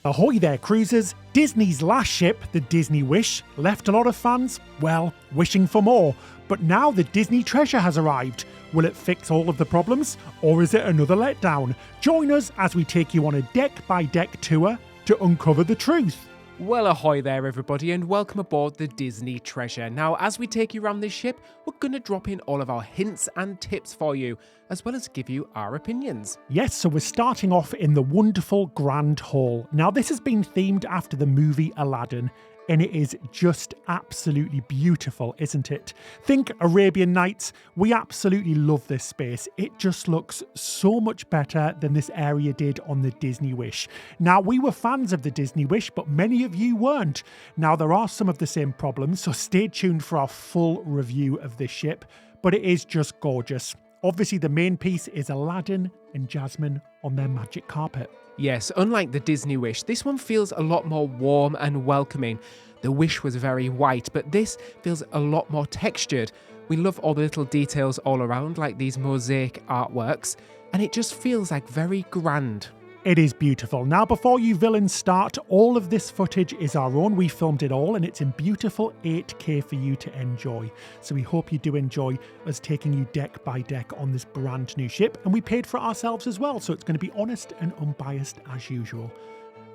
Ahoy there, cruisers! Disney's last ship, the Disney Wish, left a lot of fans, well, wishing for more. But now the Disney Treasure has arrived. Will it fix all of the problems, or is it another letdown? Join us as we take you on a deck-by-deck tour to uncover the truth. Well, ahoy there everybody, and welcome aboard the Disney Treasure. Now, as we take you around this ship, we're going to drop in all of our hints and tips for you, as well as give you our opinions. Yes, so we're starting off in the wonderful Grand Hall. Now, this has been themed after the movie Aladdin, and it is just absolutely beautiful, isn't it? Think Arabian Nights. We absolutely love this space. It just looks so much better than this area did on the Disney Wish. Now, we were fans of the Disney Wish, but many of you weren't. Now, there are some of the same problems, so stay tuned for our full review of this ship, but it is just gorgeous. Obviously, the main piece is Aladdin and Jasmine on their magic carpet. Yes, unlike the Disney Wish, this one feels a lot more warm and welcoming. The Wish was very white, but this feels a lot more textured. We love all the little details all around, like these mosaic artworks, and it just feels like very grand. It is beautiful. Now, before you villains start, all of this footage is our own. We filmed it all, and it's in beautiful 8K for you to enjoy. So we hope you do enjoy us taking you deck by deck on this brand new ship, and we paid for it ourselves as well, so it's going to be honest and unbiased as usual.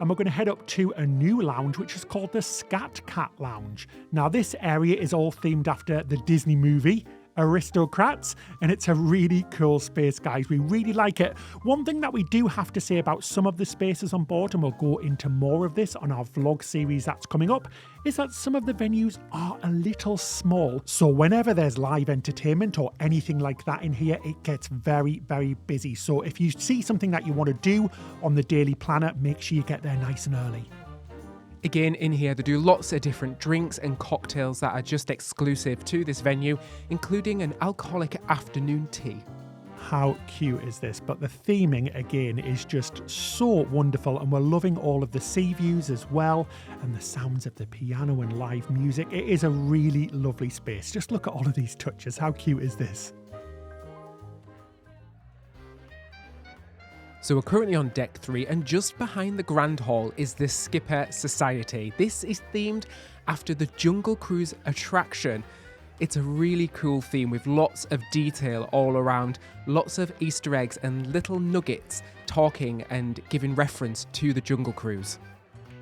And we're going to head up to a new lounge, which is called the Scat Cat Lounge. Now, this area is all themed after the Disney movie Aristocrats, and it's a really cool space, guys. We really like it. One thing that we do have to say about some of the spaces on board, and we'll go into more of this on our vlog series that's coming up, is that some of the venues are a little small. So whenever there's live entertainment or anything like that in here, it gets very, very busy. So if you see something that you want to do on the daily planner, make sure you get there nice and early. Again, in here they do lots of different drinks and cocktails that are just exclusive to this venue, including an alcoholic afternoon tea. How cute is this? But the theming, again, is just so wonderful, and we're loving all of the sea views as well, and the sounds of the piano and live music. It is a really lovely space. Just look at all of these touches. How cute is this? So we're currently on deck 3, and just behind the Grand Hall is the Skipper Society. This is themed after the Jungle Cruise attraction. It's a really cool theme with lots of detail all around, lots of Easter eggs and little nuggets talking and giving reference to the Jungle Cruise.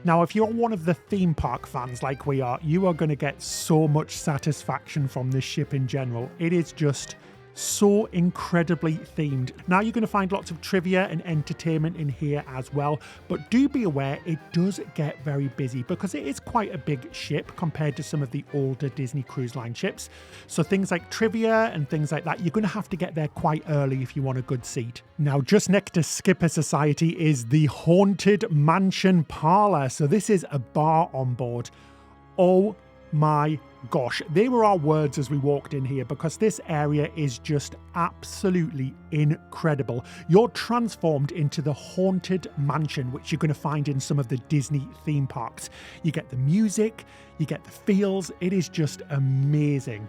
Now, if you're one of the theme park fans like we are, you are going to get so much satisfaction from this ship in general. It is just so incredibly themed. Now, you're going to find lots of trivia and entertainment in here as well, but do be aware it does get very busy because it is quite a big ship compared to some of the older Disney Cruise Line ships. So things like trivia and things like that, you're going to have to get there quite early if you want a good seat. Now, just next to Skipper Society is the Haunted Mansion Parlour. So this is a bar on board. Oh my gosh, they were our words as we walked in here because this area is just absolutely incredible. You're transformed into the Haunted Mansion, which you're going to find in some of the Disney theme parks. You get the music, you get the feels. It is just amazing.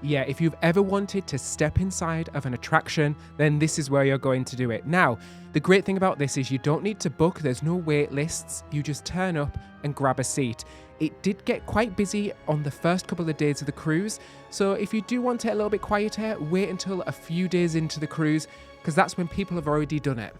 Yeah, if you've ever wanted to step inside of an attraction, then this is where you're going to do it. Now, the great thing about this is you don't need to book, there's no wait lists, you just turn up and grab a seat. It did get quite busy on the first couple of days of the cruise, so if you do want it a little bit quieter, wait until a few days into the cruise, because that's when people have already done it.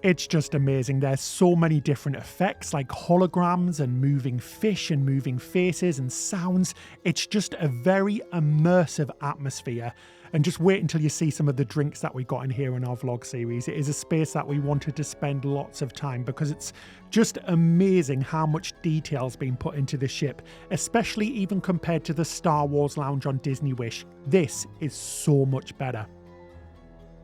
It's just amazing. There's so many different effects like holograms and moving fish and moving faces and sounds. It's just a very immersive atmosphere. And just wait until you see some of the drinks that we got in here in our vlog series. It is a space that we wanted to spend lots of time because it's just amazing how much detail's been put into the ship, especially even compared to the Star Wars lounge on Disney Wish. This is so much better.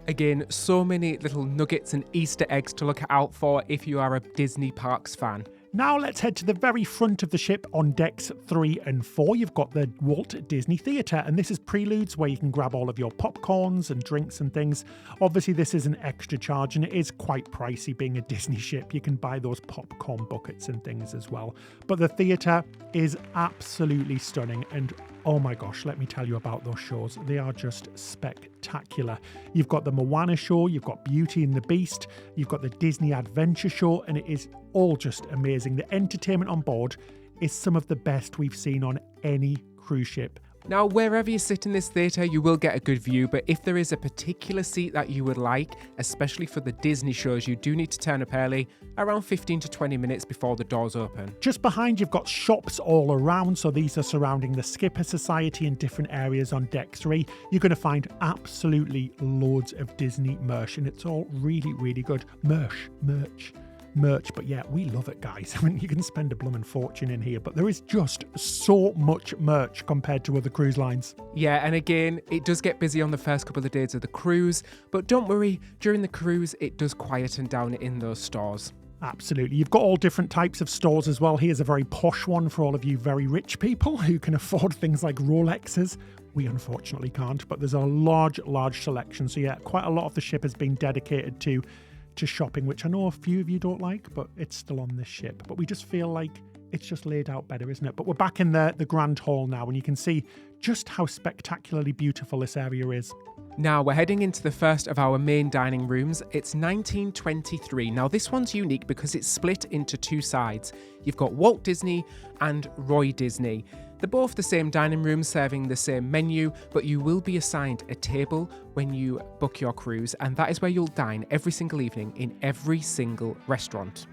Again, so many little nuggets and Easter eggs to look out for if you are a Disney Parks fan. Now let's head to the very front of the ship on decks 3 and 4. You've got the Walt Disney Theatre, and this is Preludes where you can grab all of your popcorns and drinks and things. Obviously this is an extra charge and it is quite pricey being a Disney ship. You can buy those popcorn buckets and things as well. But the theatre is absolutely stunning, and oh my gosh, let me tell you about those shows. They are just spectacular. You've got the Moana show, you've got Beauty and the Beast, you've got the Disney Adventure show, and it is all just amazing. The entertainment on board is some of the best we've seen on any cruise ship. Now, wherever you sit in this theatre, you will get a good view, but if there is a particular seat that you would like, especially for the Disney shows, you do need to turn up early, around 15 to 20 minutes before the doors open. Just behind, you've got shops all around, so these are surrounding the Skipper Society in different areas on Deck 3. You're going to find absolutely loads of Disney merch, and it's all really, really good. Merch, but yeah, we love it, guys. I mean, you can spend a blooming fortune in here, but there is just so much merch compared to other cruise lines. Yeah, and again, it does get busy on the first couple of days of the cruise, but don't worry, during the cruise, it does quieten down in those stores. Absolutely. You've got all different types of stores as well. Here's a very posh one for all of you very rich people who can afford things like Rolexes. We unfortunately can't, but there's a large selection. So yeah, quite a lot of the ship has been dedicated to shopping, which I know a few of you don't like, but it's still on this ship. But we just feel like it's just laid out better, isn't it? But we're back in the Grand Hall now, and you can see just how spectacularly beautiful this area is. Now we're heading into the first of our main dining rooms. It's 1923. Now this one's unique because it's split into two sides. You've got Walt Disney and Roy Disney. They're both the same dining room serving the same menu, but you will be assigned a table when you book your cruise, and that is where you'll dine every single evening in every single restaurant.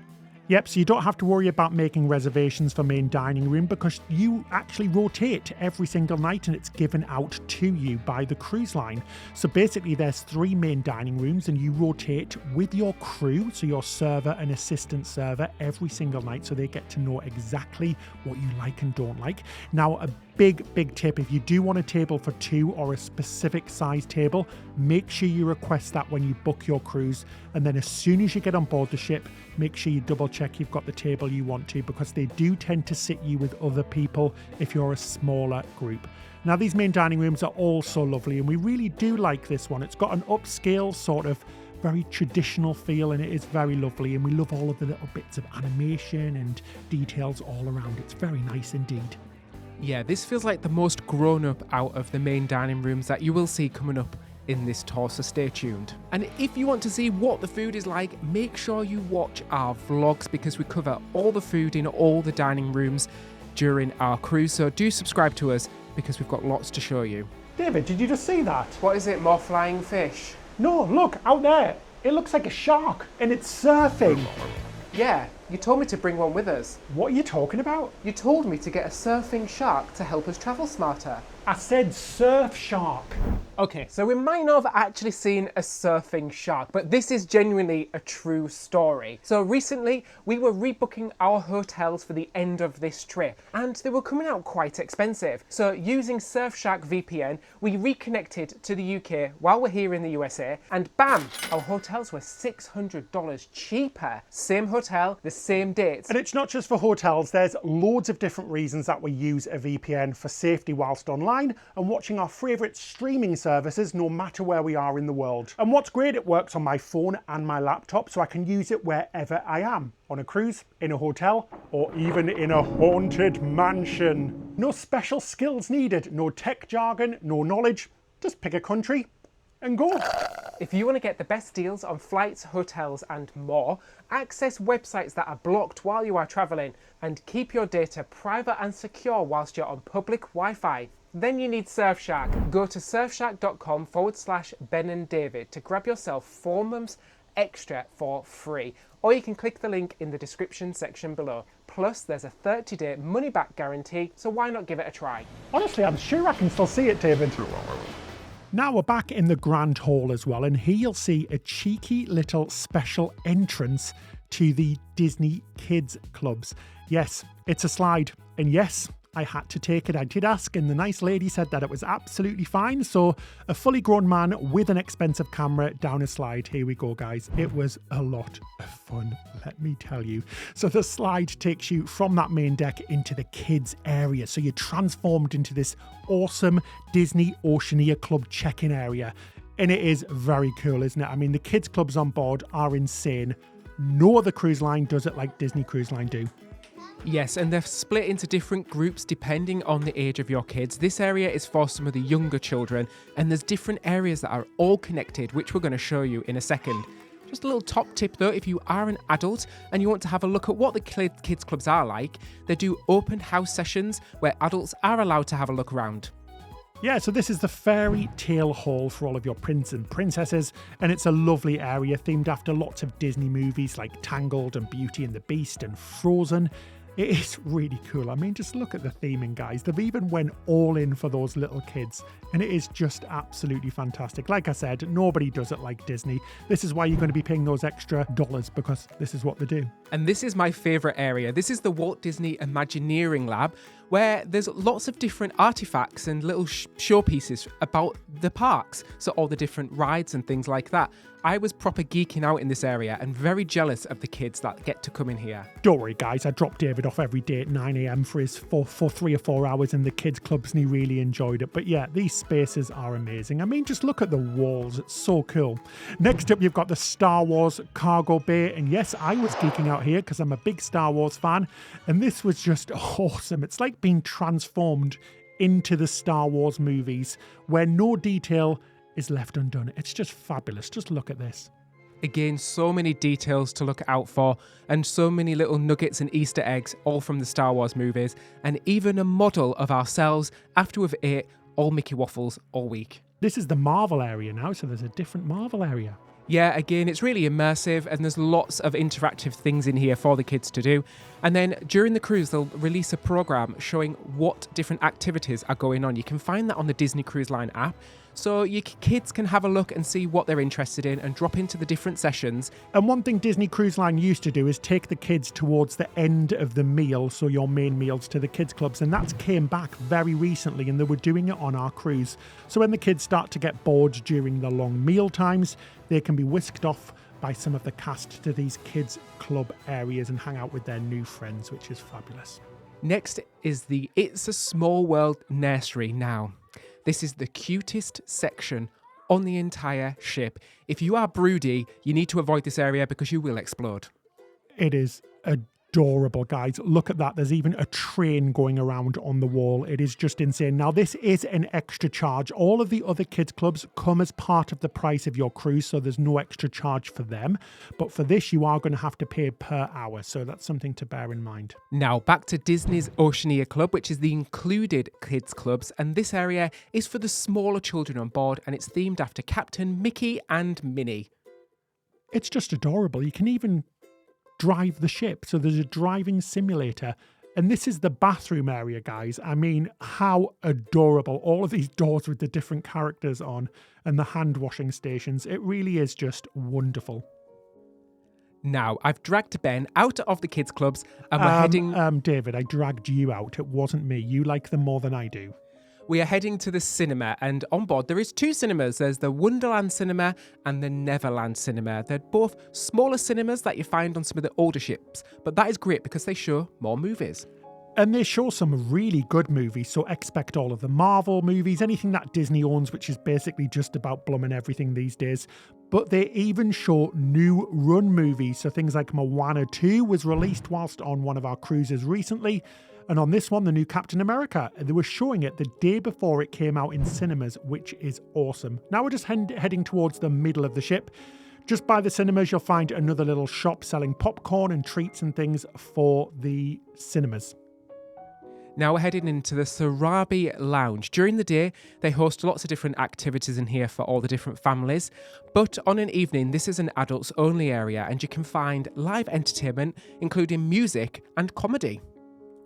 Yep, so you don't have to worry about making reservations for main dining room because you actually rotate every single night and it's given out to you by the cruise line. So basically there's 3 main dining rooms and you rotate with your crew, so your server and assistant server, every single night so they get to know exactly what you like and don't like. Now, a big tip, if you do want a table for 2 or a specific size table, make sure you request that when you book your cruise, and then as soon as you get on board the ship, make sure you double check you've got the table you want to, because they do tend to sit you with other people if you're a smaller group. Now, these main dining rooms are all so lovely, and we really do like this one. It's got an upscale sort of very traditional feel, and it is very lovely, and we love all of the little bits of animation and details all around. It's very nice indeed. Yeah, this feels like the most grown-up out of the main dining rooms that you will see coming up in this tour, so stay tuned. And if you want to see what the food is like, make sure you watch our vlogs because we cover all the food in all the dining rooms during our cruise, so do subscribe to us because we've got lots to show you. David, did you just see that? What is it, more flying fish? No, look, out there. It looks like a shark and it's surfing. Yeah, you told me to bring one with us. What are you talking about? You told me to get a surfing shark to help us travel smarter. I said surf shark. Okay, so we might not have actually seen a surfing shark, but this is genuinely a true story. So recently, we were rebooking our hotels for the end of this trip, and they were coming out quite expensive. So using Surfshark VPN, we reconnected to the UK while we're here in the USA, and bam, our hotels were $600 cheaper. Same hotel, the same dates. And it's not just for hotels, there's loads of different reasons that we use a VPN for safety whilst online and watching our favourite streaming services no matter where we are in the world. And what's great, it works on my phone and my laptop, so I can use it wherever I am. On a cruise, in a hotel, or even in a haunted mansion. No special skills needed, no tech jargon, no knowledge. Just pick a country and go. If you want to get the best deals on flights, hotels and more, access websites that are blocked while you are travelling, and keep your data private and secure whilst you're on public Wi-Fi, then you need Surfshark. Go to surfshark.com/Ben and David to grab yourself 4 months extra for free, or you can click the link in the description section below. Plus, there's a 30-day money-back guarantee, so why not give it a try? Honestly, I'm sure I can still see it, David. Now we're back in the Grand Hall as well, and here you'll see a cheeky little special entrance to the Disney Kids Clubs. Yes, it's a slide, and yes, I had to take it. I did ask, and the nice lady said that it was absolutely fine. So a fully grown man with an expensive camera down a slide. Here we go, guys. It was a lot of fun, let me tell you. So the slide takes you from that main deck into the kids area. So you're transformed into this awesome Disney Oceaneer Club check-in area. And it is very cool, isn't it? I mean, the kids clubs on board are insane. No other cruise line does it like Disney Cruise Line do. Yes, and they're split into different groups depending on the age of your kids. This area is for some of the younger children, and there's different areas that are all connected, which we're going to show you in a second. Just a little top tip though, if you are an adult and you want to have a look at what the kids clubs are like, they do open house sessions where adults are allowed to have a look around. Yeah, so this is the fairy tale hall for all of your princes and princesses, and it's a lovely area themed after lots of Disney movies like Tangled and Beauty and the Beast and Frozen. It is really cool. I mean, just look at the theming, guys. They've even went all in for those little kids, and it is just absolutely fantastic. Like I said, nobody does it like Disney. This is why you're going to be paying those extra dollars, because this is what they do. And this is my favourite area. This is the Walt Disney Imagineering Lab, where there's lots of different artifacts and little showpieces about the parks. So all the different rides and things like that. I was proper geeking out in this area and very jealous of the kids that get to come in here. Don't worry, guys. I drop David off every day at 9 a.m. for 3 or 4 hours in the kids' clubs, and he really enjoyed it. But yeah, these spaces are amazing. I mean, just look at the walls. It's so cool. Next up, you've got the Star Wars cargo bay. And yes, I was geeking out here because I'm a big Star Wars fan. And this was just awesome. It's like being transformed into the Star Wars movies where no detail is left undone. It's just fabulous. Just look at this. Again, so many details to look out for and so many little nuggets and Easter eggs, all from the Star Wars movies, and even a model of ourselves after we've ate all Mickey waffles all week. This is the Marvel area now, so there's a different Marvel area. Yeah, again, it's really immersive and there's lots of interactive things in here for the kids to do. And then during the cruise, they'll release a program showing what different activities are going on. You can find that on the Disney Cruise Line app. So your kids can have a look and see what they're interested in and drop into the different sessions. And one thing Disney Cruise Line used to do is take the kids towards the end of the meal, so your main meals, to the kids clubs, and that came back very recently, and they were doing it on our cruise. So when the kids start to get bored during the long meal times, they can be whisked off by some of the cast to these kids club areas and hang out with their new friends, which is fabulous. Next is the It's a Small World Nursery now. This is the cutest section on the entire ship. If you are broody, you need to avoid this area because you will explode. It is adorable, guys. Look at that. There's even a train going around on the wall. It is just insane. Now, this is an extra charge. All of the other kids clubs come as part of the price of your cruise, so there's no extra charge for them. But for this, you are going to have to pay per hour, so that's something to bear in mind. Now, back to Disney's Oceaneer Club, which is the included kids clubs, and this area is for the smaller children on board, and it's themed after Captain Mickey and Minnie. It's just adorable. You can even drive the ship, so there's a driving simulator, and this is the bathroom area, guys. I mean, how adorable. All of these doors with the different characters on and the hand washing stations. It really is just wonderful. Now, I've dragged Ben out of the kids clubs and we're heading... David, I dragged you out. It wasn't me. You like them more than I do. We are heading to the cinema, and on board there is 2 cinemas. There's the Wonderland Cinema and the Neverland Cinema. They're both smaller cinemas that you find on some of the older ships, but that is great because they show more movies. And they show some really good movies, so expect all of the Marvel movies, anything that Disney owns, which is basically just about blooming everything these days. But they even show new run movies, so things like Moana 2 was released whilst on one of our cruises recently. And on this one, the new Captain America, they were showing it the day before it came out in cinemas, which is awesome. Now we're just heading towards the middle of the ship. Just by the cinemas, you'll find another little shop selling popcorn and treats and things for the cinemas. Now we're heading into the Sarabi Lounge. During the day, they host lots of different activities in here for all the different families. But on an evening, this is an adults only area, and you can find live entertainment, including music and comedy.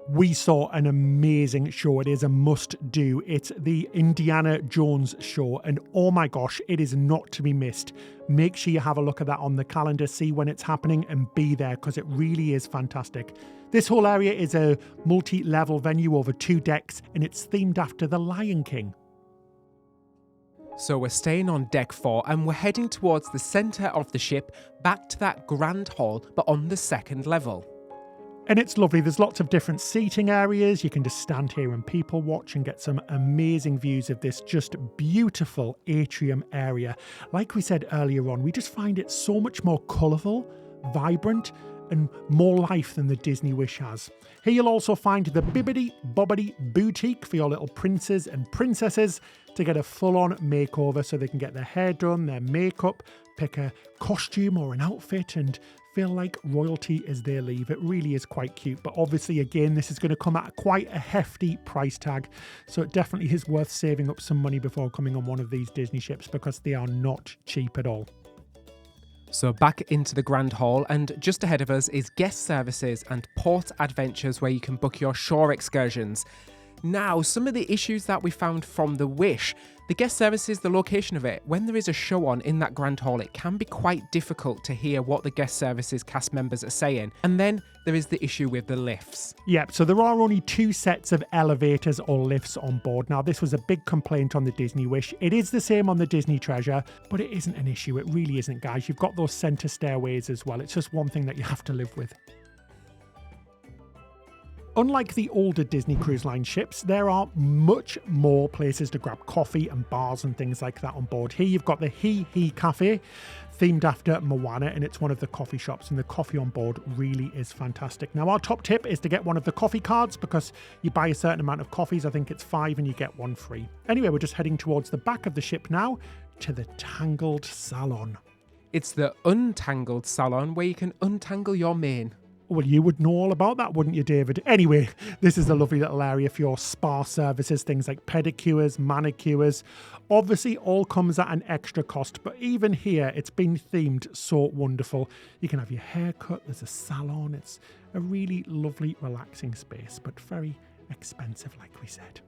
We saw an amazing show. It is a must-do. It's the Indiana Jones show, and oh my gosh, it is not to be missed. Make sure you have a look at that on the calendar, see when it's happening, and be there because it really is fantastic. This whole area is a multi-level venue over 2 decks, and it's themed after The Lion King. So we're staying on deck 4 and we're heading towards the centre of the ship, back to that grand hall, but on the 2nd level. And it's lovely. There's lots of different seating areas. You can just stand here and people watch and get some amazing views of this just beautiful atrium area. Like we said earlier on, we just find it so much more colourful, vibrant, and more life than the Disney Wish has. Here you'll also find the Bibbidi Bobbidi boutique for your little princes and princesses to get a full-on makeover so they can get their hair done, their makeup, pick a costume or an outfit and feel like royalty as they leave. It really is quite cute, but obviously again this is going to come at quite a hefty price tag, so it definitely is worth saving up some money before coming on one of these Disney ships because they are not cheap at all. So back into the Grand Hall, and just ahead of us is guest services and port adventures where you can book your shore excursions. Now, some of the issues that we found from the Wish, the guest services, the location of it, when there is a show on in that Grand Hall, it can be quite difficult to hear what the guest services cast members are saying. And then there is the issue with the lifts. Yep, so there are only 2 sets of elevators or lifts on board. Now, this was a big complaint on the Disney Wish. It is the same on the Disney Treasure, but it isn't an issue. It really isn't, guys. You've got those center stairways as well. It's just one thing that you have to live with. Unlike the older Disney Cruise Line ships, there are much more places to grab coffee and bars and things like that on board. Here you've got the HiHi Cafe, themed after Moana, and it's one of the coffee shops, and the coffee on board really is fantastic. Now, our top tip is to get one of the coffee cards because you buy a certain amount of coffees, I think it's 5 and you get 1 free. Anyway, we're just heading towards the back of the ship now to the Tangled Salon. It's the Untangled Salon where you can untangle your mane. Well, you would know all about that, wouldn't you, David? Anyway, this is a lovely little area for your spa services, things like pedicures, manicures. Obviously, all comes at an extra cost, but even here, it's been themed so wonderful. You can have your hair cut, there's a salon. It's a really lovely, relaxing space, but very expensive, like we said.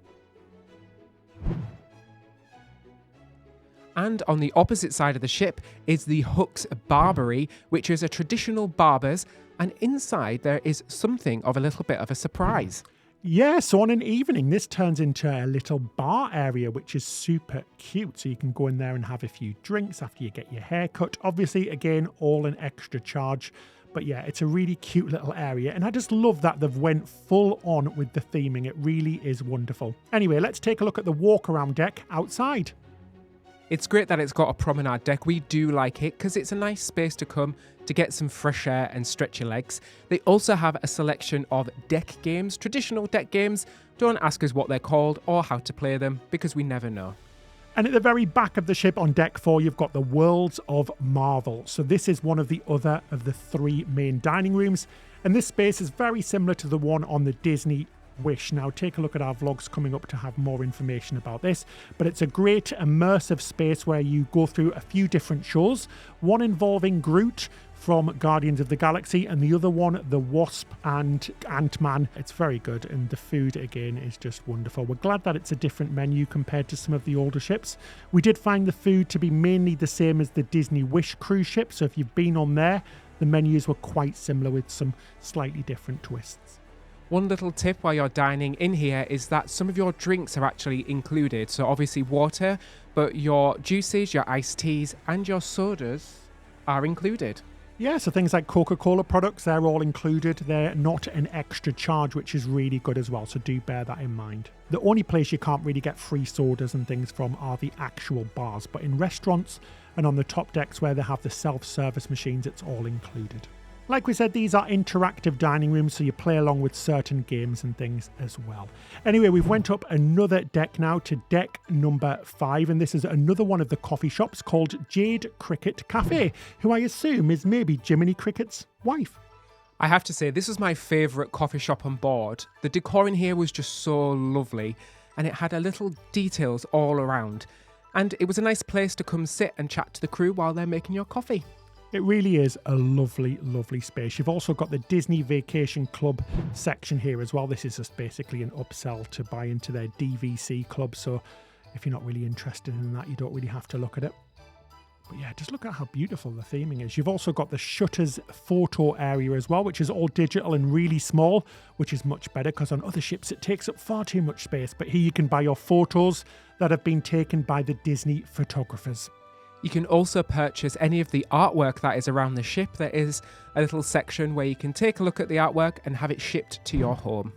And on the opposite side of the ship is the Hook's Barbary, which is a traditional barber's, and inside there is something of a little bit of a surprise. Yeah, so on an evening, this turns into a little bar area, which is super cute. So you can go in there and have a few drinks after you get your hair cut. Obviously, again, all an extra charge. But yeah, it's a really cute little area. And I just love that they've went full on with the theming. It really is wonderful. Anyway, let's take a look at the walk around deck outside. It's great that it's got a promenade deck. We do like it because it's a nice space to come to get some fresh air and stretch your legs. They also have a selection of deck games, traditional deck games. Don't ask us what they're called or how to play them because we never know. And at the very back of the ship on deck 4, you've got the Worlds of Marvel. So this is one of the other of the 3 main dining rooms. And this space is very similar to the one on the Disney Wish. Now take a look at our vlogs coming up to have more information about this, but it's a great immersive space where you go through a few different shows, one involving Groot from Guardians of the Galaxy and the other one the Wasp and Ant-Man. It's very good, and the food again is just wonderful. We're glad that it's a different menu compared to some of the older ships. We did find the food to be mainly the same as the Disney Wish cruise ship, so if you've been on there, the menus were quite similar with some slightly different twists. One little tip while you're dining in here is that some of your drinks are actually included. So obviously water, but your juices, your iced teas and your sodas are included. Yeah, so things like Coca-Cola products, they're all included. They're not an extra charge, which is really good as well. So do bear that in mind. The only place you can't really get free sodas and things from are the actual bars. But in restaurants and on the top decks where they have the self-service machines, it's all included. Like we said, these are interactive dining rooms, so you play along with certain games and things as well. Anyway, we've went up another deck now to deck number 5, and this is another one of the coffee shops called Jade Cricket Cafe, who I assume is maybe Jiminy Cricket's wife. I have to say, this is my favourite coffee shop on board. The decor in here was just so lovely, and it had a little details all around. And it was a nice place to come sit and chat to the crew while they're making your coffee. It really is a lovely, lovely space. You've also got the Disney Vacation Club section here as well. This is just basically an upsell to buy into their DVC club. So if you're not really interested in that, you don't really have to look at it. But yeah, just look at how beautiful the theming is. You've also got the Shutters photo area as well, which is all digital and really small, which is much better because on other ships it takes up far too much space. But here you can buy your photos that have been taken by the Disney photographers. You can also purchase any of the artwork that is around the ship. There is a little section where you can take a look at the artwork and have it shipped to your home.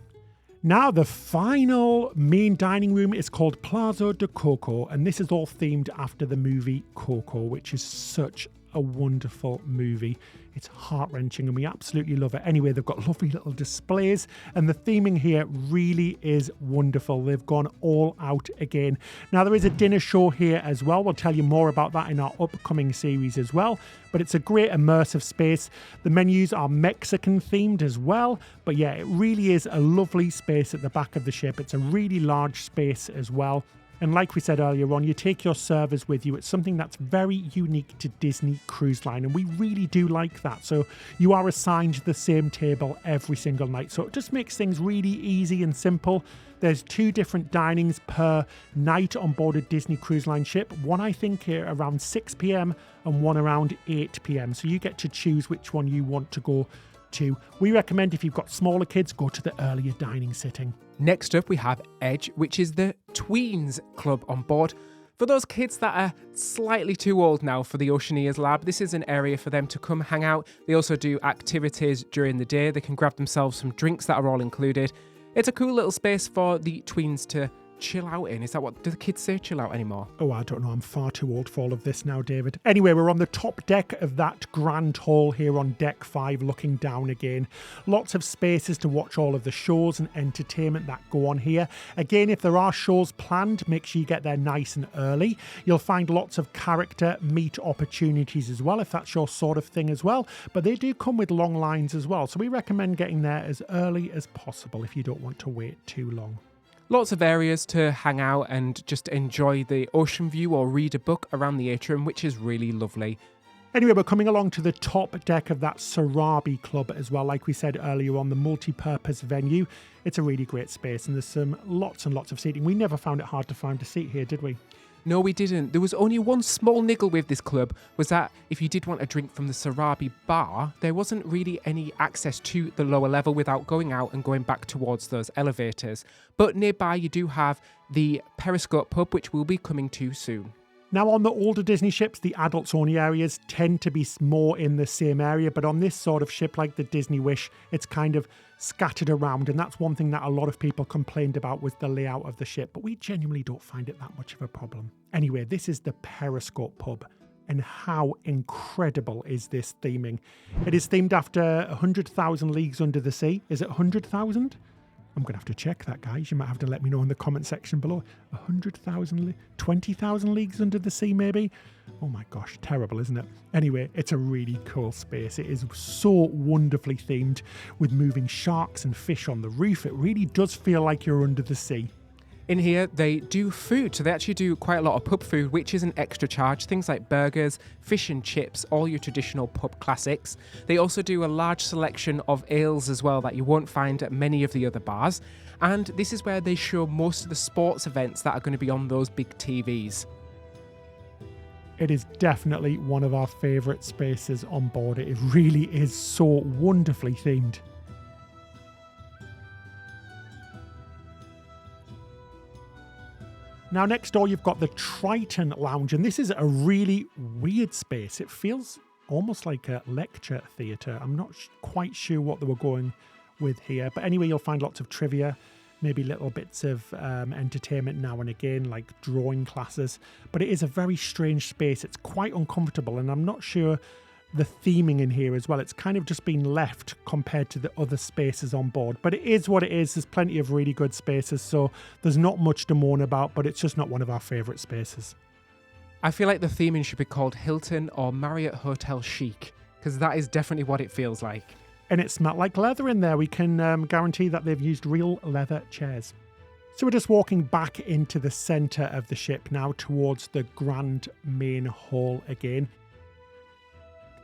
Now, the final main dining room is called Plaza de Coco, and this is all themed after the movie Coco, which is such a wonderful movie. It's heart-wrenching and we absolutely love it. Anyway, they've got lovely little displays and the theming here really is wonderful. They've gone all out again. Now, there is a dinner show here as well. We'll tell you more about that in our upcoming series as well. But it's a great immersive space. The menus are Mexican themed as well. But yeah, it really is a lovely space at the back of the ship. It's a really large space as well. And like we said earlier on, you take your servers with you. It's something that's very unique to Disney Cruise Line, and we really do like that. So you are assigned the same table every single night. So it just makes things really easy and simple. There's 2 different dinings per night on board a Disney Cruise Line ship. One, I think, here around 6 p.m. and one around 8 p.m. So you get to choose which one you want to go to. We recommend if you've got smaller kids, go to the earlier dining sitting. Next up, we have Edge, which is the Tweens club on board. For those kids that are slightly too old now for the Oceaneers lab, this is an area for them to come hang out. They also do activities during the day. They can grab themselves some drinks that are all included. It's a cool little space for the tweens to chill out in. Is that what, do the kids say chill out anymore? Oh, I don't know. I'm far too old for all of this now, David. Anyway, we're on the top deck of that grand hall here on deck 5, looking down again. Lots of spaces to watch all of the shows and entertainment that go on here. Again, if there are shows planned, make sure you get there nice and early. You'll find lots of character meet opportunities as well, if that's your sort of thing as well. But they do come with long lines as well. So we recommend getting there as early as possible if you don't want to wait too long. Lots of areas to hang out and just enjoy the ocean view or read a book around the atrium, which is really lovely. Anyway, we're coming along to the top deck of that Sarabi club as well. Like we said earlier on, the multi-purpose venue. It's a really great space and there's lots and lots of seating. We never found it hard to find a seat here, did we? No, we didn't. There was only one small niggle with this club, was that if you did want a drink from the Sarabi bar, there wasn't really any access to the lower level without going out and going back towards those elevators. But nearby you do have the Periscope Pub, which we'll be coming to soon. Now, on the older Disney ships, the adults-only areas tend to be more in the same area, but on this sort of ship like the Disney Wish, it's kind of scattered around, and that's one thing that a lot of people complained about was the layout of the ship, but we genuinely don't find it that much of a problem. Anyway, this is the Periscope Pub, and how incredible is this theming? It is themed after 100,000 Leagues Under the Sea. Is it 100,000? I'm going to have to check that, guys. You might have to let me know in the comment section below. 100,000, 20,000 Leagues Under the Sea, maybe? Oh my gosh, terrible, isn't it? Anyway, it's a really cool space. It is so wonderfully themed with moving sharks and fish on the roof. It really does feel like you're under the sea. In here, they do food, so they actually do quite a lot of pub food, which is an extra charge. Things like burgers, fish and chips, all your traditional pub classics. They also do a large selection of ales as well that you won't find at many of the other bars. And this is where they show most of the sports events that are going to be on those big TVs. It is definitely one of our favourite spaces on board. It really is so wonderfully themed. Now, next door, you've got the Trident Lounge, and this is a really weird space. It feels almost like a lecture theatre. I'm not quite sure what they were going with here. But anyway, you'll find lots of trivia, maybe little bits of entertainment now and again, like drawing classes. But it is a very strange space. It's quite uncomfortable, and I'm not sure the theming in here as well. It's kind of just been left compared to the other spaces on board. But it is what it is. There's plenty of really good spaces, so there's not much to moan about, but it's just not one of our favourite spaces. I feel like the theming should be called Hilton or Marriott Hotel Chic, because that is definitely what it feels like. And it smelled like leather in there. We can guarantee that they've used real leather chairs. So we're just walking back into the centre of the ship now towards the grand main hall again.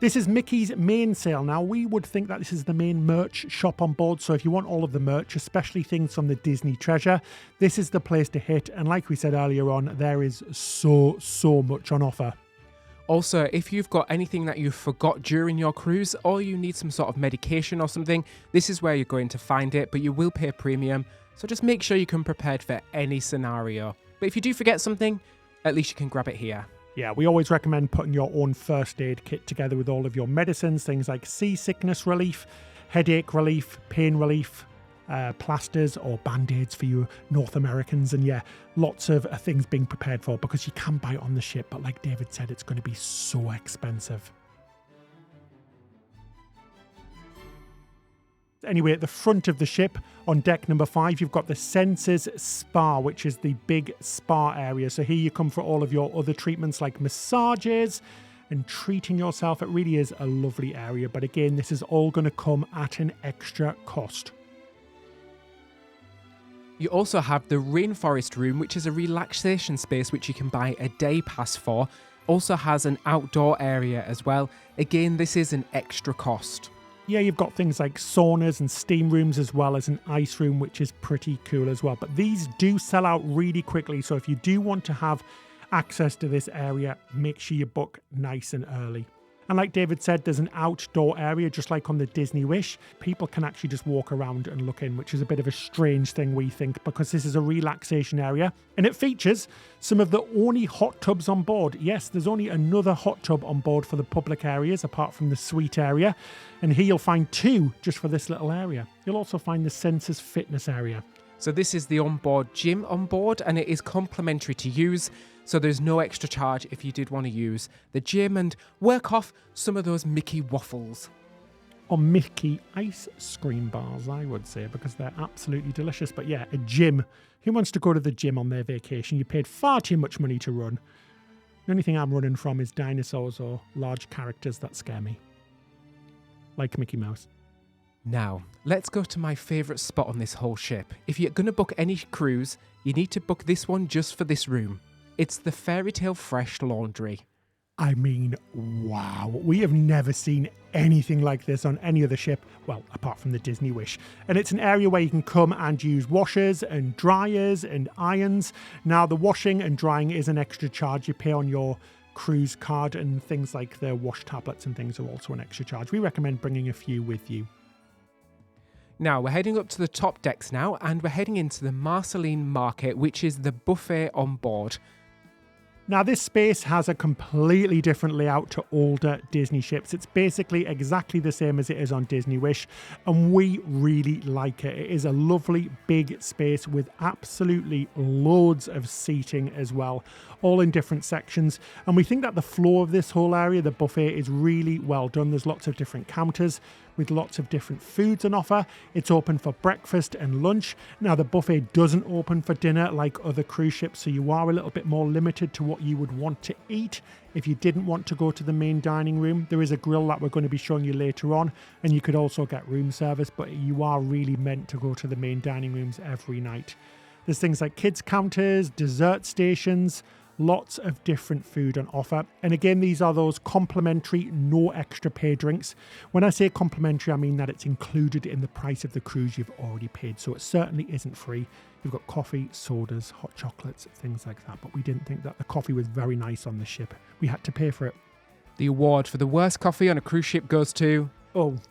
This is Mickey's main sale now. We would think that this is the main merch shop on board. So if you want all of the merch, especially things from the Disney Treasure, this is the place to hit. And like we said earlier on, there is so much on offer. Also, if you've got anything that you forgot during your cruise or you need some sort of medication or something, this is where you're going to find it, but you will pay a premium. So just make sure you come prepared for any scenario. But if you do forget something, at least you can grab it here. Yeah, we always recommend putting your own first aid kit together with all of your medicines, things like seasickness relief, headache relief, pain relief, plasters or band-aids for you North Americans. And yeah, lots of things being prepared for, because you can buy it on the ship, but like David said, it's going to be so expensive. Anyway, at the front of the ship on deck number 5, you've got the Senses Spa, which is the big spa area. So here you come for all of your other treatments like massages and treating yourself. It really is a lovely area. But again, this is all going to come at an extra cost. You also have the Rainforest room, which is a relaxation space which you can buy a day pass for. Also has an outdoor area as well. Again, this is an extra cost. Yeah, you've got things like saunas and steam rooms, as well as an ice room, which is pretty cool as well. But these do sell out really quickly. So if you do want to have access to this area, make sure you book nice and early. And like David said, there's an outdoor area, just like on the Disney Wish. People can actually just walk around and look in, which is a bit of a strange thing, we think, because this is a relaxation area. And it features some of the only hot tubs on board. Yes, there's only another hot tub on board for the public areas, apart from the suite area. And here you'll find 2 just for this little area. You'll also find the Senses Fitness area. So this is the onboard gym on board, and it is complimentary to use. So there's no extra charge if you did want to use the gym and work off some of those Mickey waffles. Or Mickey ice cream bars, I would say, because they're absolutely delicious. But yeah, a gym. Who wants to go to the gym on their vacation? You paid far too much money to run. The only thing I'm running from is dinosaurs or large characters that scare me. Like Mickey Mouse. Now, let's go to my favourite spot on this whole ship. If you're going to book any cruise, you need to book this one just for this room. It's the Fairy Tale Fresh Laundry. I mean, wow. We have never seen anything like this on any other ship, well, apart from the Disney Wish. And it's an area where you can come and use washers and dryers and irons. Now, the washing and drying is an extra charge you pay on your cruise card, and things like the wash tablets and things are also an extra charge. We recommend bringing a few with you. Now, we're heading up to the top decks now, and we're heading into the Marceline Market, which is the buffet on board. Now, this space has a completely different layout to older Disney ships. It's basically exactly the same as it is on Disney Wish, and we really like it. It is a lovely big space with absolutely loads of seating as well, all in different sections. And we think that the floor of this whole area, the buffet, is really well done. There's lots of different counters with lots of different foods on offer. It's open for breakfast and lunch. Now, the buffet doesn't open for dinner like other cruise ships, so you are a little bit more limited to what you would want to eat. If you didn't want to go to the main dining room, there is a grill that we're going to be showing you later on, and you could also get room service, but you are really meant to go to the main dining rooms every night. There's things like kids counters, dessert stations, lots of different food on offer. And again, these are those complimentary, no extra pay drinks. When I say complimentary, I mean that it's included in the price of the cruise you've already paid. So it certainly isn't free. You've got coffee, sodas, hot chocolates, things like that. But we didn't think that the coffee was very nice on the ship. We had to pay for it. The award for the worst coffee on a cruise ship goes to...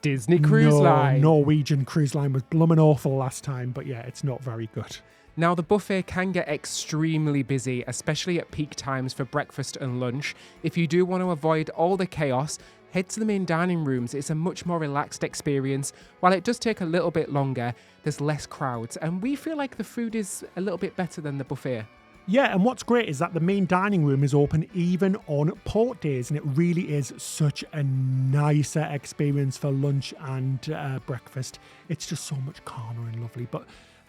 Disney Cruise Line. Norwegian Cruise Line was blooming awful last time. But yeah, it's not very good. Now, the buffet can get extremely busy, especially at peak times for breakfast and lunch. If you do want to avoid all the chaos, head to the main dining rooms. It's a much more relaxed experience. While it does take a little bit longer, there's less crowds, and we feel like the food is a little bit better than the buffet. Yeah, and what's great is that the main dining room is open even on port days, and it really is such a nicer experience for lunch and breakfast. It's just so much calmer and lovely. But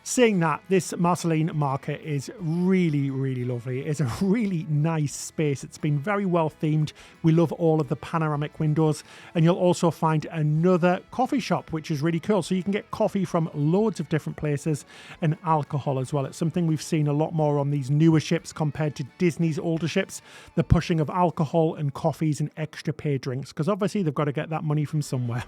saying that, this Marceline Market is really, really lovely. It's a really nice space. It's been very well themed. We love all of the panoramic windows. And you'll also find another coffee shop, which is really cool. So you can get coffee from loads of different places and alcohol as well. It's something we've seen a lot more on these newer ships compared to Disney's older ships. The pushing of alcohol and coffees and extra pay drinks, because obviously they've got to get that money from somewhere.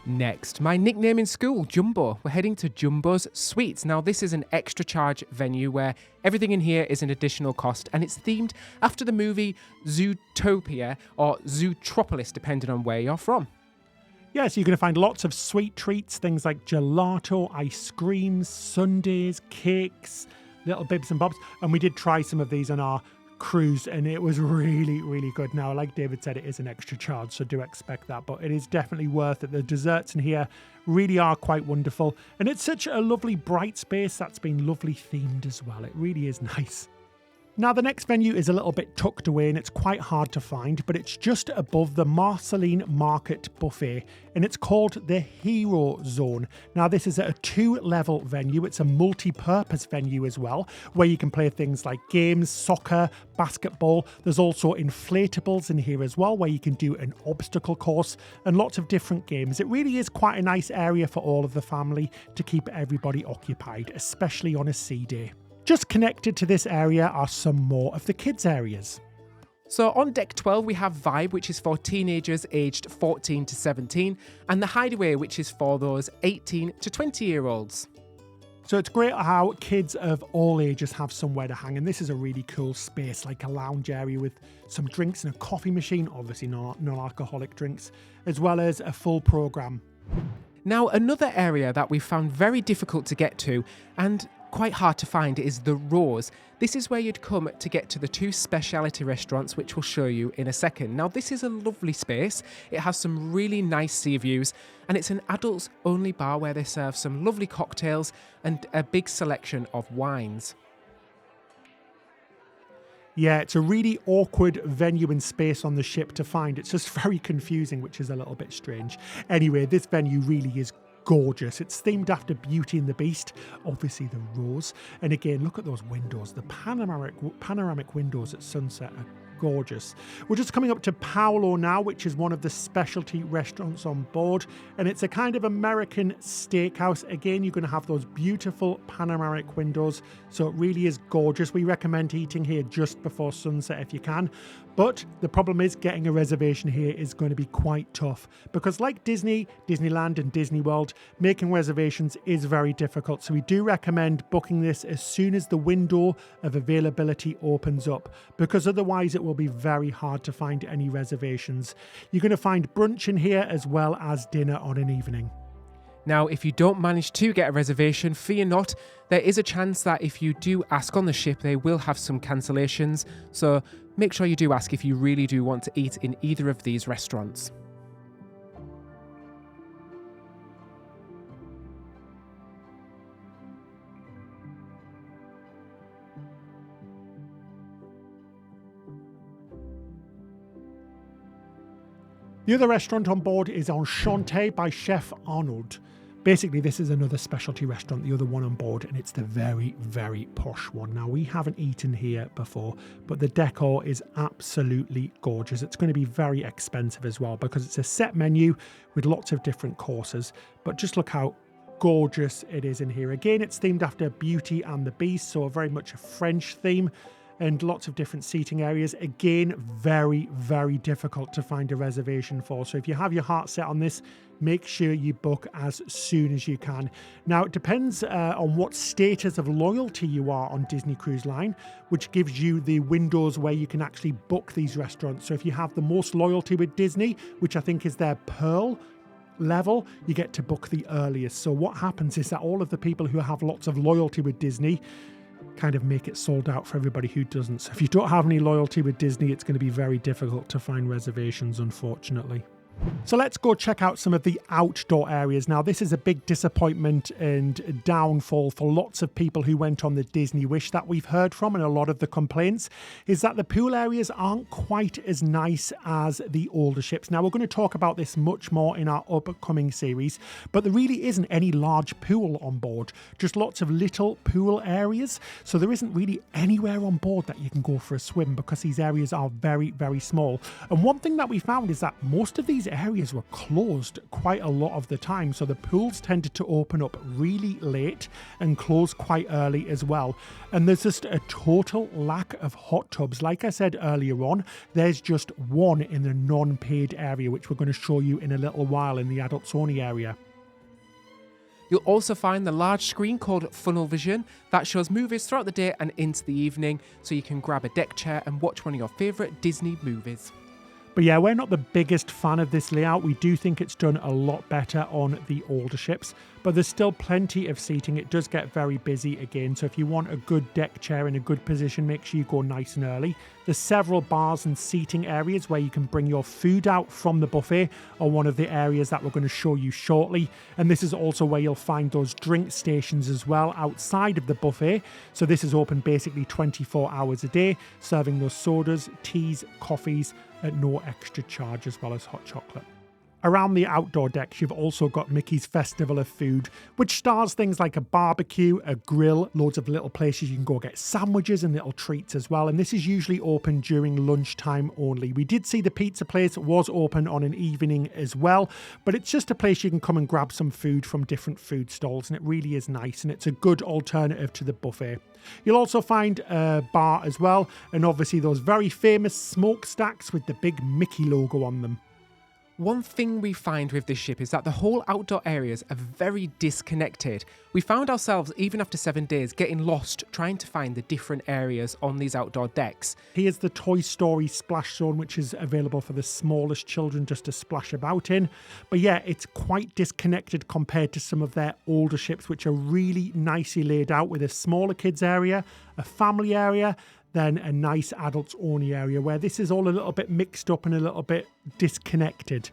Next, my nickname in school, Jumbo. We're heading to Jumbo's Suites. Now, this is an extra charge venue where everything in here is an additional cost, and it's themed after the movie Zootopia or Zootropolis, depending on where you're from. Yeah, so you're going to find lots of sweet treats, things like gelato, ice creams, sundaes, cakes, little bibs and bobs. And we did try some of these on our cruise, and it was really, really good. Now, like David said, it is an extra charge, so do expect that, but it is definitely worth it. The desserts in here really are quite wonderful, and it's such a lovely bright space that's been lovely themed as well. It really is nice. Now, the next venue is a little bit tucked away and it's quite hard to find, but it's just above the Marceline Market Buffet, and it's called the Hero Zone. Now, this is a 2-level venue. It's a multi-purpose venue as well, where you can play things like games, soccer, basketball. There's also inflatables in here as well, where you can do an obstacle course and lots of different games. It really is quite a nice area for all of the family to keep everybody occupied, especially on a sea day. Just connected to this area are some more of the kids' areas. So on deck 12 we have Vibe, which is for teenagers aged 14 to 17, and the Hideaway, which is for those 18 to 20-year-olds. So it's great how kids of all ages have somewhere to hang, and this is a really cool space, like a lounge area with some drinks and a coffee machine, obviously non-alcoholic drinks, as well as a full programme. Now, another area that we found very difficult to get to and quite hard to find is the Rose. This is where you'd come to get to the 2 specialty restaurants, which we'll show you in a second. Now, this is a lovely space. It has some really nice sea views, and it's an adults only bar where they serve some lovely cocktails and a big selection of wines. Yeah, it's a really awkward venue and space on the ship to find. It's just very confusing, which is a little bit strange. Anyway, this venue really is gorgeous. It's themed after Beauty and the Beast, obviously the Rose. And again, look at those windows. The panoramic windows at sunset are gorgeous. We're just coming up to Palo now, which is one of the specialty restaurants on board, and it's a kind of American steakhouse. Again, you're going to have those beautiful panoramic windows, so it really is gorgeous. We recommend eating here just before sunset if you can, but the problem is getting a reservation here is going to be quite tough, because like Disney, Disneyland and Disney World, making reservations is very difficult. So we do recommend booking this as soon as the window of availability opens up, because otherwise it will be very hard to find any reservations. You're going to find brunch in here as well as dinner on an evening. Now, if you don't manage to get a reservation, fear not. There is a chance that if you do ask on the ship, they will have some cancellations. So make sure you do ask if you really do want to eat in either of these restaurants. The other restaurant on board is Enchanté by Chef Arnold. Basically, this is another specialty restaurant, the other one on board, and it's the very, very posh one. Now, we haven't eaten here before, but the decor is absolutely gorgeous. It's going to be very expensive as well, because it's a set menu with lots of different courses. But just look how gorgeous it is in here. Again, it's themed after Beauty and the Beast, so very much a French theme, and lots of different seating areas. Again, very, very difficult to find a reservation for. So if you have your heart set on this, make sure you book as soon as you can. Now, it depends on what status of loyalty you are on Disney Cruise Line, which gives you the windows where you can actually book these restaurants. So if you have the most loyalty with Disney, which I think is their Pearl level, you get to book the earliest. So what happens is that all of the people who have lots of loyalty with Disney kind of make it sold out for everybody who doesn't. So if you don't have any loyalty with Disney, it's going to be very difficult to find reservations, unfortunately. So let's go check out some of the outdoor areas. Now, this is a big disappointment and downfall for lots of people who went on the Disney Wish that we've heard from, and a lot of the complaints is that the pool areas aren't quite as nice as the older ships. Now, we're going to talk about this much more in our upcoming series, but there really isn't any large pool on board, just lots of little pool areas. So there isn't really anywhere on board that you can go for a swim, because these areas are very, very small. And one thing that we found is that most of these areas were closed quite a lot of the time, so the pools tended to open up really late and close quite early as well. And there's just a total lack of hot tubs. Like I said earlier on, there's just one in the non-paid area, which we're going to show you in a little while in the adults only area. You'll also find the large screen called Funnel Vision that shows movies throughout the day and into the evening, so you can grab a deck chair and watch one of your favourite Disney movies. But yeah, we're not the biggest fan of this layout. We do think it's done a lot better on the older ships, but there's still plenty of seating. It does get very busy again, so if you want a good deck chair in a good position, make sure you go nice and early. There's several bars and seating areas where you can bring your food out from the buffet, or one of the areas that we're going to show you shortly. And this is also where you'll find those drink stations as well outside of the buffet. So this is open basically 24 hours a day, serving those sodas, teas, coffees at no extra charge, as well as hot chocolate. Around the outdoor decks, you've also got Mickey's Festival of Food, which stars things like a barbecue, a grill, loads of little places you can go get sandwiches and little treats as well. And this is usually open during lunchtime only. We did see the pizza place was open on an evening as well, but it's just a place you can come and grab some food from different food stalls, and it really is nice, and it's a good alternative to the buffet. You'll also find a bar as well, and obviously those very famous smokestacks with the big Mickey logo on them. One thing we find with this ship is that the whole outdoor areas are very disconnected. We found ourselves, even after 7 days, getting lost trying to find the different areas on these outdoor decks. Here's the Toy Story splash zone, which is available for the smallest children just to splash about in. But yeah, it's quite disconnected compared to some of their older ships, which are really nicely laid out with a smaller kids area, a family area, then a nice adults only area, where this is all a little bit mixed up and a little bit disconnected.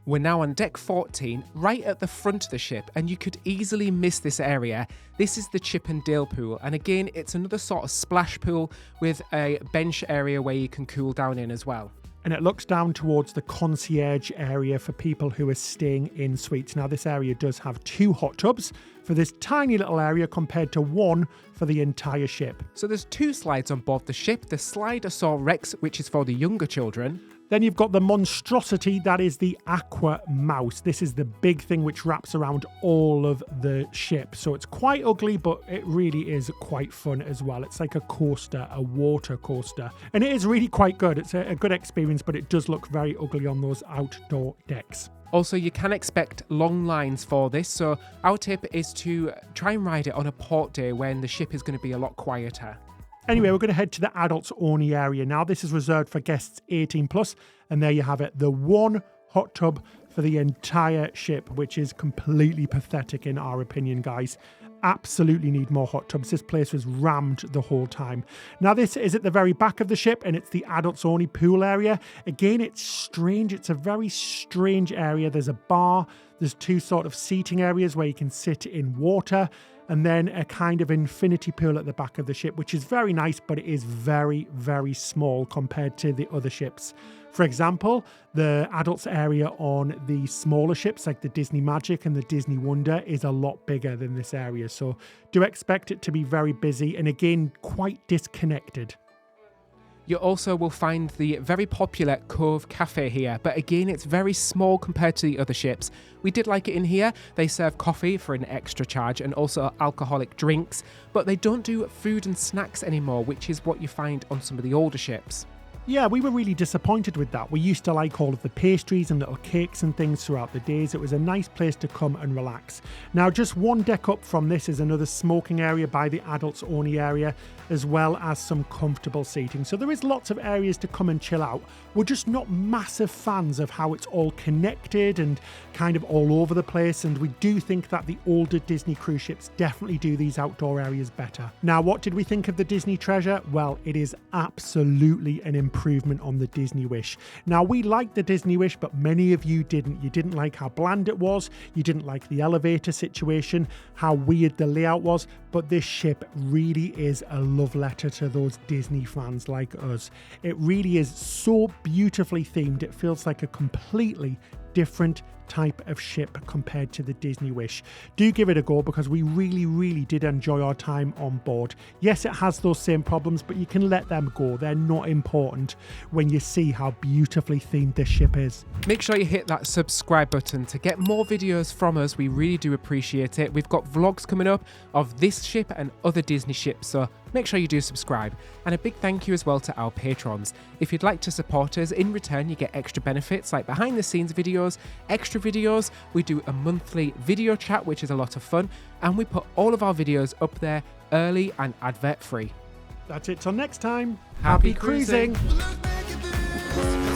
We're now on deck 14, right at the front of the ship, and you could easily miss this area. This is the Chip and Dale pool, and again, it's another sort of splash pool with a bench area where you can cool down in as well. And it looks down towards the concierge area for people who are staying in suites. Now, this area does have 2 hot tubs for this tiny little area compared to 1 for the entire ship. So there's 2 slides on board the ship. The Slider-Saw Rex, which is for the younger children. Then you've got the monstrosity, that is the Aqua Mouse. This is the big thing which wraps around all of the ship. So it's quite ugly, but it really is quite fun as well. It's like a coaster, a water coaster. And it is really quite good. It's a good experience, but it does look very ugly on those outdoor decks. Also, you can expect long lines for this, so our tip is to try and ride it on a port day when the ship is going to be a lot quieter. Anyway, we're going to head to the adults only area now. This is reserved for guests 18 plus, and there you have it, the 1 hot tub for the entire ship, which is completely pathetic in our opinion, guys. Absolutely need more hot tubs. This place was rammed the whole time. Now, this is at the very back of the ship, and it's the adults only pool area. Again, it's strange. It's a very strange area. There's a bar. There's 2 sort of seating areas where you can sit in water, and then a kind of infinity pool at the back of the ship, which is very nice, but it is very, very small compared to the other ships. For example, the adults area on the smaller ships like the Disney Magic and the Disney Wonder is a lot bigger than this area. So do expect it to be very busy and again, quite disconnected. You also will find the very popular Cove Cafe here, but again, it's very small compared to the other ships. We did like it in here. They serve coffee for an extra charge and also alcoholic drinks, but they don't do food and snacks anymore, which is what you find on some of the older ships. Yeah, we were really disappointed with that. We used to like all of the pastries and little cakes and things throughout the days. It was a nice place to come and relax. Now, just 1 deck up from this is another smoking area by the adults only area, as well as some comfortable seating. So there is lots of areas to come and chill out. We're just not massive fans of how it's all connected and kind of all over the place. And we do think that the older Disney cruise ships definitely do these outdoor areas better. Now, what did we think of the Disney Treasure? Well, it is absolutely an improvement on the Disney Wish. Now, we liked the Disney Wish, but many of you didn't. You didn't like how bland it was. You didn't like the elevator situation, how weird the layout was. But this ship really is a love letter to those Disney fans like us. It really is so beautifully themed. It feels like a completely different type of ship compared to the Disney Wish. Do give it a go because we really did enjoy our time on board. Yes, it has those same problems, but you can let them go. They're not important when you see how beautifully themed this ship is. Make sure you hit that subscribe button to get more videos from us. We really do appreciate it. We've got vlogs coming up of this ship and other Disney ships, so make sure you do subscribe. And a big thank you as well to our patrons. If you'd like to support us, in return you get extra benefits like behind the scenes videos, extra videos, we do a monthly video chat which is a lot of fun, and we put all of our videos up there early and advert free. That's it till next time. Happy cruising. Let's make it this.